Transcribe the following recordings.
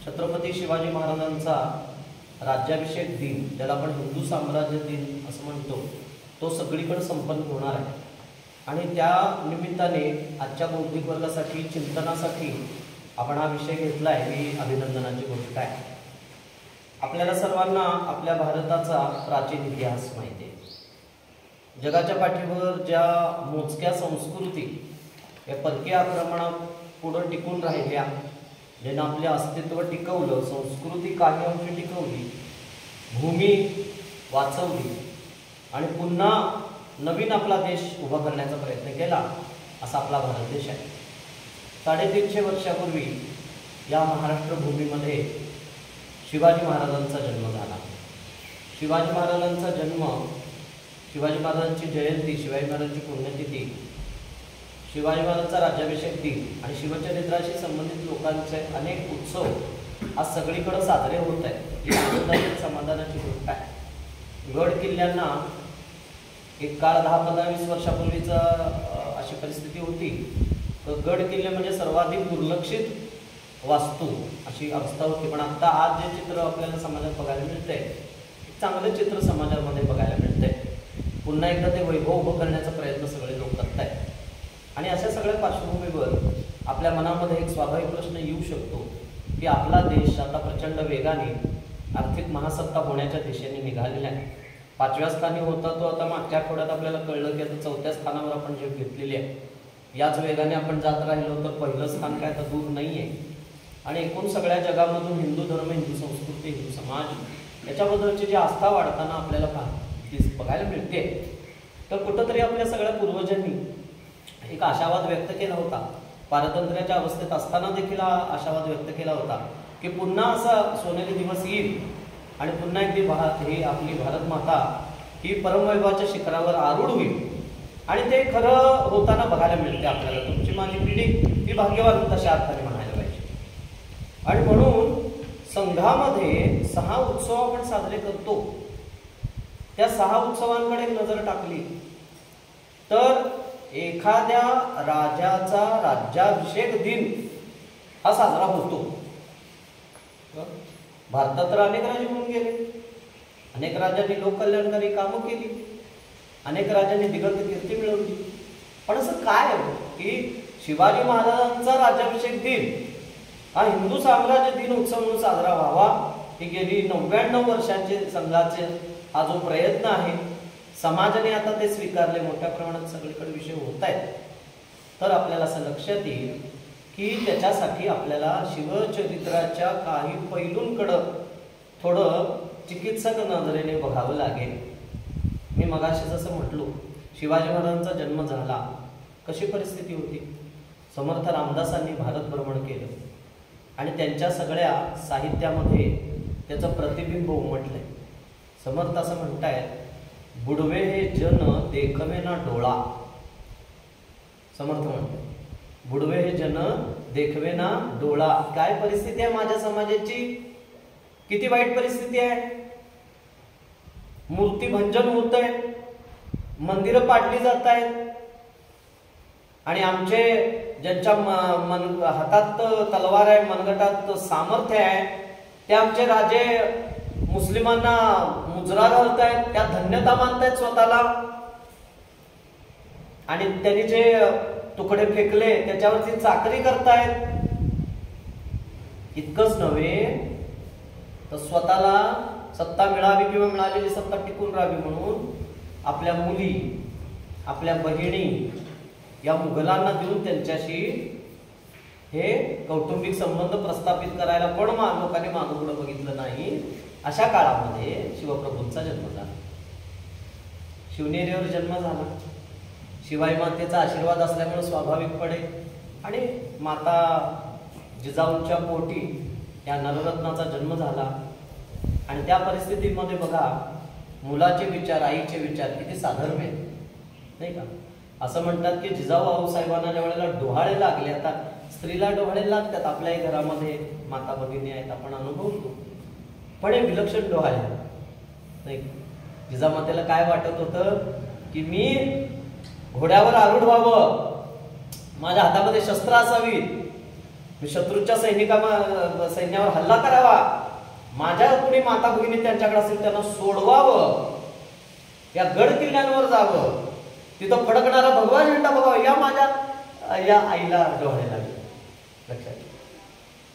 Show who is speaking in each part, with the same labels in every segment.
Speaker 1: छत्रपती शिवाजी महाराजांचा राज्याभिषेक दिन, ज्याला आपण हिंदू साम्राज्य दिन असं म्हणतो, तो सगळीकडे संपन्न होणार आहे. आणि त्या निमित्ताने आजच्या बौद्धिक वर्गासाठी, चिंतनासाठी आपण हा विषय घेतला आहे, ही अभिनंदनाची गोष्ट आहे. आपल्याला सर्वांना आपल्या भारताचा प्राचीन इतिहास माहिती आहे. जगाच्या पाठीवर ज्या मोजक्या संस्कृती या परकीय आक्रमणापुढं टिकून राहिल्या, ज्यानं आपले अस्तित्व टिकवलं, संस्कृती काही अंशी टिकवली, भूमी वाचवली आणि पुन्हा नवीन आपला देश उभा करण्याचा प्रयत्न केला, असा आपला भारत देश आहे. 350 वर्षापूर्वी या महाराष्ट्र भूमीमध्ये शिवाजी महाराजांचा जन्म झाला. शिवाजी महाराजांचा जन्म, शिवाजी महाराजांची जयंती, शिवाजी महाराजांची पुण्यतिथी, शिवाजी महाराजांचा राज्याभिषेक दिन आणि शिवचरित्राशी संबंधित लोकांचे अनेक उत्सव आज सगळीकडे साजरे होत आहेत. ही आनंदाची, समाधानाची गोष्ट आहे. गड किल्ल्यांना एक काळ 10-15-20 वर्षापूर्वीचा अशी परिस्थिती होती, तर गड किल्ले म्हणजे सर्वाधिक दुर्लक्षित वास्तू अशी अवस्था होती. पण आता आज जे चित्र आपल्याला समाजात बघायला मिळते, एक चांगलं चित्र समाजामध्ये बघायला मिळते. पुन्हा एकदा ते वैभव उभं करण्याचा प्रयत्न सगळे लोक करत आहेत. आणि अशा सगळ्या पार्श्वभूमीवर आपल्या मनामध्ये एक स्वाभाविक प्रश्न येऊ शकतो की आपला देश आता प्रचंड वेगाने आर्थिक महासत्ता होण्याच्या दिशेने निघालेला आहे. 5व्या स्थानी होता तो आता मागच्या आठवड्यात आपल्याला कळलं की आता 4थ्या स्थानावर आपण झेप घेतलेली आहे. याच वेगाने आपण जात राहिलो तर पहिलं स्थान काय तर दूर नाही आहे. आणि एकूण सगळ्या जगामधून हिंदू धर्म, हिंदू संस्कृती, हिंदू समाज याच्याबद्दलची जी आस्था वाढताना आपल्याला बघायला मिळते. तर कुठंतरी आपल्या सगळ्या पूर्वजांनी एक आशावाद व्यक्त केला होता. पारतंत्र्याच्या अवस्थेत असताना देखील हा आशावाद व्यक्त केला होता की पुन्हा असा सोनेरी दिवस येईल आणि पुन्हा एकदी ही आपली भारत माता ही परमवैभवाच्या शिखरावर आरूढ होईल. आणि ते खरं होताना बघायला मिळते आपल्याला. तुमची माझी पिढी ही भाग्यवान तशा अर्थाने म्हणायला पाहिजे. आणि म्हणून संघामध्ये 6 उत्सव आपण साजरे करतो. त्या 6 उत्सवांकडे नजर टाकली तर एखाद्या राजाचा राज्याभिषेक दिन हा साजरा होतो. भारतात तर अनेक राजे होऊन गेले, अनेक राजांनी लोककल्याणकारी कामं केली, अनेक राजांनी दिग्गज कीर्ती मिळवली. पण असं काय की शिवाजी महाराजांचा राज्याभिषेक दिन हा हिंदू साम्राज्य दिन उत्सव म्हणून साजरा व्हावा, ही गेली 99 वर्षांचे संघाचे हा जो प्रयत्न आहे, समाजाने आता ते स्वीकारले, मोठ्या प्रमाणात सगळीकडे विषय होत आहेत. तर आपल्याला असं लक्षात येईल की त्याच्यासाठी आपल्याला शिवचरित्राच्या काही पैलूंकडं थोडं चिकित्सक नजरेने बघावं लागेल. मी मगाशी जसं म्हटलो, शिवाजी महाराजांचा जन्म झाला, कशी परिस्थिती होती. समर्थ रामदासांनी भारत भ्रमण केलं आणि त्यांच्या सगळ्या साहित्यामध्ये त्याचं प्रतिबिंब उमटलंय. समर्थ असं म्हणतायत, बुडवे हे जन देखवे ना डोळा. समर्थ म्हणतात, बुडवे हे जन देखवे ना डोळा. काय परिस्थिती आहे माझ्या समाजाची, किती वाईट परिस्थिती आहे. मूर्ती भंजन होत आहे, मंदिरं पाडली जात आहेत आणि आमचे ज्यांच्या हातात तलवार आहे, मनगटात सामर्थ्य आहे, ते आमचे राजे मुस्लिमांना मुजरा घालत आहेत, त्या धन्यता मानतायत स्वतःला. आणि त्यांनी जे तुकडे फेकले त्याच्यावरती चाकरी करतायत. इतकंच नव्हे तर स्वतःला सत्ता मिळावी किंवा मिळालेली सत्ता टिकून राहावी म्हणून आपल्या मुली, आपल्या बहिणी या मुघलांना देऊन त्यांच्याशी हे कौटुंबिक संबंध प्रस्थापित करायला पण लोकांनी मागं पुढे बघितलं नाही. अशा काळामध्ये शिवप्रभूंचा जन्म झाला, शिवनेरीवर जन्म झाला. शिवाई मातेचा आशीर्वाद असल्यामुळे स्वाभाविकपणे आणि माता जिजाऊंच्या पोटी या नररत्नाचा जन्म झाला. आणि त्या परिस्थितीमध्ये बघा, मुलाचे विचार, आईचे विचार किती साधर्म्य आहेत, नाही का. असं म्हणतात की जिजाऊ आऊसाहेबांना ज्या वेळेला डोहाळे लागले, आता स्त्रीला डोहाळे लागतात, आपल्याही घरामध्ये माता भगिनी आहेत, आपण अनुभवतो. पण हे विलक्षण डोहाळे नाही. जिजामातेला काय वाटत होतं की मी घोड्यावर आरूढ व्हावं, माझ्या हातामध्ये शस्त्र असावी मी शत्रूच्या सैन्यावर हल्ला करावा, माझ्या कुणी माता भगिनी त्यांच्याकडे असेल त्यांना सोडवावं, या गड किल्ल्यांवर जावं, तिथं फडकणारा भगवा झेंडा बघावा, या माझ्या या आईला डोळे लागले. लक्षात.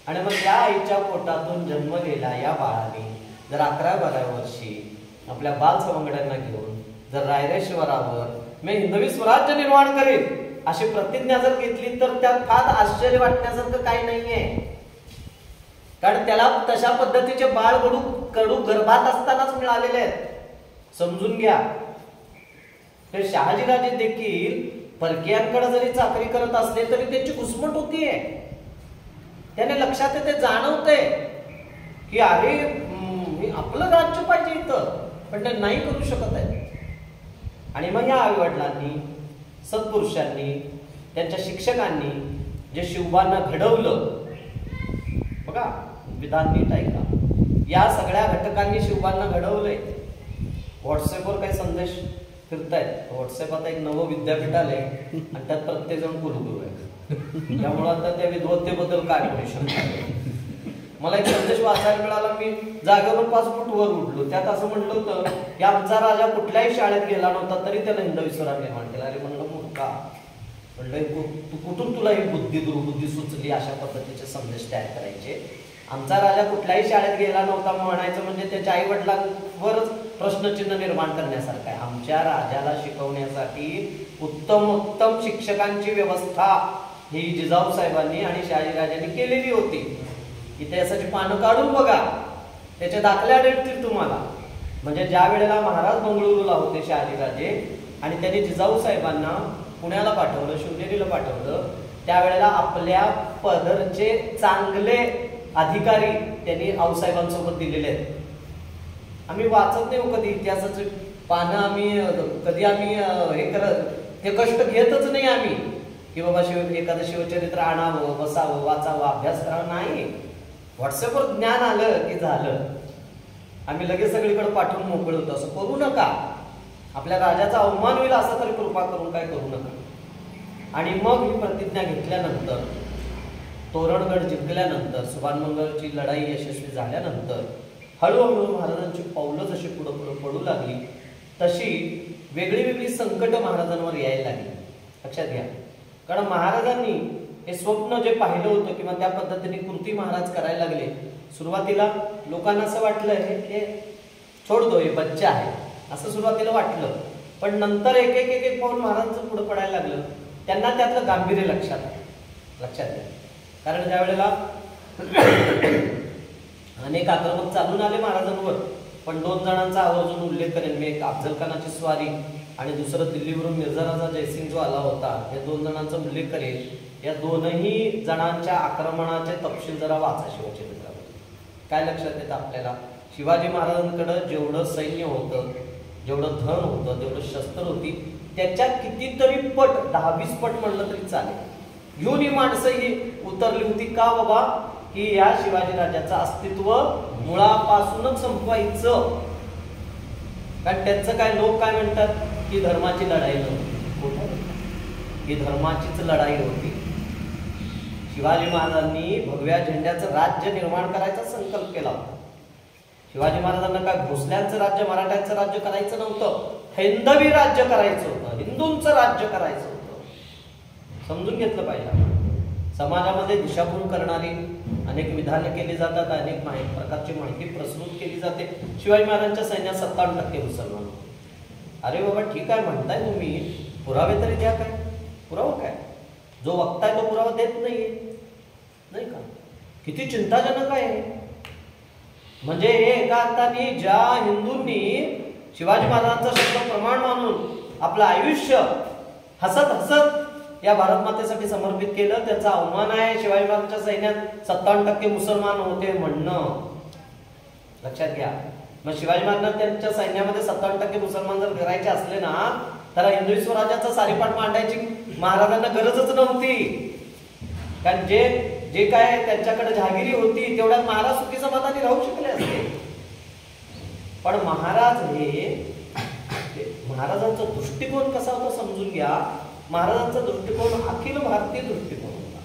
Speaker 1: आणि मग या आईच्या पोटातून जन्मलेल्या या बाळाने जर 11-12 वर्षी आपल्या बाल सवंगड्यांना घेऊन जर रायरेश्वरावर मी हिंदवी स्वराज्य निर्माण करेल अशी प्रतिज्ञा जर घेतली तर त्यात फार आश्चर्य वाटण्यासारखं काही नाहीये. कारण त्याला तशा पद्धतीचे बाळ कडू गर्भात असतानाच मिळालेले आहेत. समजून घ्या. तर शहाजीराजे देखील परकीयांकडे जरी चाकरी करत असले तरी त्यांची घुसमट होतीये. त्याने लक्षात येते, जाणवते की अरे आपलं राज्य पाहिजे इथं, पण ते नाही करू शकत आहे. आणि मग या आईवडिलांनी, सत्पुरुषांनी, त्यांच्या शिक्षकांनी जे शिवबांना घडवलं बघा, विधान नीट ऐका, या सगळ्या घटकांनी शिवबांना घडवलंय. व्हॉट्सअपवर काही संदेश फिरतायत. व्हॉट्सअप आता एक नवं विद्यापीठ आलंय आणि त्यात प्रत्येक जण कुलगुरू आहे. त्यामुळे आता त्या विद्वत्तेबद्दल काय बोलू शकतो. मला एक संदेश वाचायला मिळाला, मी जागेवरून 5 फूट वर उठलो. त्यात असं म्हणलं होतं की आमचा राजा कुठल्याही शाळेत गेला नव्हता तरी त्यानं हिंदवी स्वराज निर्माण केला. अरे म्हणलं मूर्खा, म्हणलं कुठून तुला ही दुर्बुद्धी सुचली अशा पद्धतीचे संदेश तयार करायचे. आमचा राजा कुठल्याही शाळेत गेला नव्हता म्हणायचं म्हणजे त्याच्या आई वडिलांवरच प्रश्नचिन्ह निर्माण करण्यासारखं आहे. आमच्या राजाला शिकवण्यासाठी उत्तम शिक्षकांची व्यवस्था ही जिजाऊ साहेबांनी आणि शहाजीराजांनी केलेली होती. इतिहासाची पानं काढून बघा, त्याचे दाखले आढळतील तुम्हाला. म्हणजे ज्या वेळेला महाराज बंगळुरूला होते शहाजीराजे आणि त्यांनी जिजाऊ साहेबांना पुण्याला पाठवलं, शिवनेरीला पाठवलं, त्यावेळेला आपल्या पदरचे चांगले अधिकारी त्यांनी आऊसाहेबांसोबत दिलेले आहेत. आम्ही वाचत नाही कधी इतिहासाचे पानं, आम्ही हे करत ते कष्ट घेतच नाही आम्ही की बाबा एखादं शिवचरित्र आणावं, बसावं, वाचावं, अभ्यास करावा. नाही, व्हॉट्सअपवर ज्ञान आलं की झालं, आम्ही लगेच सगळीकडे पाठवून मोकळे होतो. असं करू नका. आपल्या राजाचा अवमान होईल असं तरी कृपा करून काय करू नका. आणि मग ही प्रतिज्ञा घेतल्यानंतर, तोरणगड जिंकल्यानंतर, सुभानमंगळची लढाई यशस्वी झाल्यानंतर हळूहळू महाराजांची पावलं जशी पुढं पुढं पडू लागली तशी वेगळी संकट महाराजांवर यायला लागली. लक्षात घ्या. कारण महाराजांनी हे स्वप्न जे पाहिलं होतं किंवा त्या पद्धतीने कृती महाराज करायला लागले. सुरुवातीला लोकांना असं वाटलं हे छोड दो, हे बच्चा आहे असं सुरुवातीला वाटलं. पण नंतर एक एक एक पाऊल महाराजांचं पुढे पडायला लागलं. त्यांना त्यातलं गांभीर्य लक्षात घ्या. कारण ज्या वेळेला अनेक आक्रमक चालून आले महाराजांवर, पण 2 जणांचा आवर्जून उल्लेख करेन मी. एक अफजल खानाची स्वारी आणि दुसरं दिल्लीवरून मिर्झा राजा जयसिंग जो आला होता, या 2 जणांचा उल्लेख करेल. या दोनही जणांच्या आक्रमणाचे तपशील जरा वाचा शिवचरित्रामध्ये. काय लक्षात येतं आपल्याला, शिवाजी महाराजांकडे जेवढं सैन्य होतं, जेवढं धन होतं, जेवढं शस्त्र होती, त्याच्या कितीतरी पट, 10-20 पट म्हणलं तरी चालेल, घेऊन ही माणसं ही उतरली होती. का बाबा, की या शिवाजी राजाचं अस्तित्व मुळापासूनच संपवायचं. कारण त्यांचं काय, लोक काय म्हणतात की धर्माची लढाई नव्हती, ही धर्माचीच लढाई होती. शिवाजी महाराजांनी भगव्या झेंड्याचं राज्य निर्माण करायचा संकल्प केला होता. शिवाजी महाराजांना काय भोसल्यांचं राज्य, मराठ्यांचं राज्य करायचं नव्हतं, हिंदवी राज्य करायचं होतं, हिंदूंचं राज्य करायचं होतं. समजून घेतलं पाहिजे. समाजामध्ये दिशाभूल करणारी अनेक विधानं केली जातात, अनेक प्रकारची माहिती प्रसृत केली जाते. शिवाजी महाराजांच्या सैन्यात 57% मुसलमान होते. अरे बाबा ठीक आहे म्हणताय तुम्ही, पुरावे तरी द्या. काय पुरावा, काय जो वक्ताय तो पुरावा देत नाहीये, नाही का? किती चिंताजनक आहे. म्हणजे हे एका अर्थाने ज्या हिंदूंनी शिवाजी महाराजांचं शब्द प्रमाण मानून आपलं आयुष्य हसत हसत या भारत मातेसाठी समर्पित केलं, त्याचा अवमान आहे शिवाजी महाराजांच्या सैन्यात 57% मुसलमान होते म्हणणं. लक्षात घ्या. मग शिवाजी महाराजांना त्यांच्या सैन्यामध्ये 57% मुसलमान जर करायचे असले ना, तर हिंदवी स्वराज्याचा सारीपाट मांडायची महाराजांना गरजच नव्हती. कारण जे काय त्यांच्याकडे जहागिरी होती तेवढ्यात महाराज सुखी समाधानी राहू शकले असते. पण महाराज हे, महाराजांचा दृष्टिकोन कसा होता समजून घ्या. महाराजांचा दृष्टिकोन अखिल भारतीय दृष्टिकोन होता.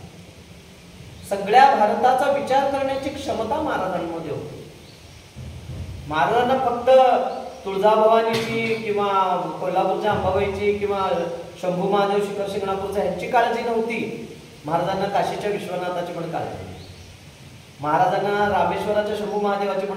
Speaker 1: सगळ्या भारताचा विचार करण्याची क्षमता महाराजांमध्ये होती. महाराजांना फक्त तुळजाभवानीची किंवा कोल्हापूरच्या अंबाबाईची किंवा शंभू महादेव शिखर शिंगणापूरचा ह्यांची काळजी नव्हती, महाराजांना काशीच्या विश्वनाथाची पण काळजी, महाराजांना रामेश्वराच्या शंभू महादेवाची पण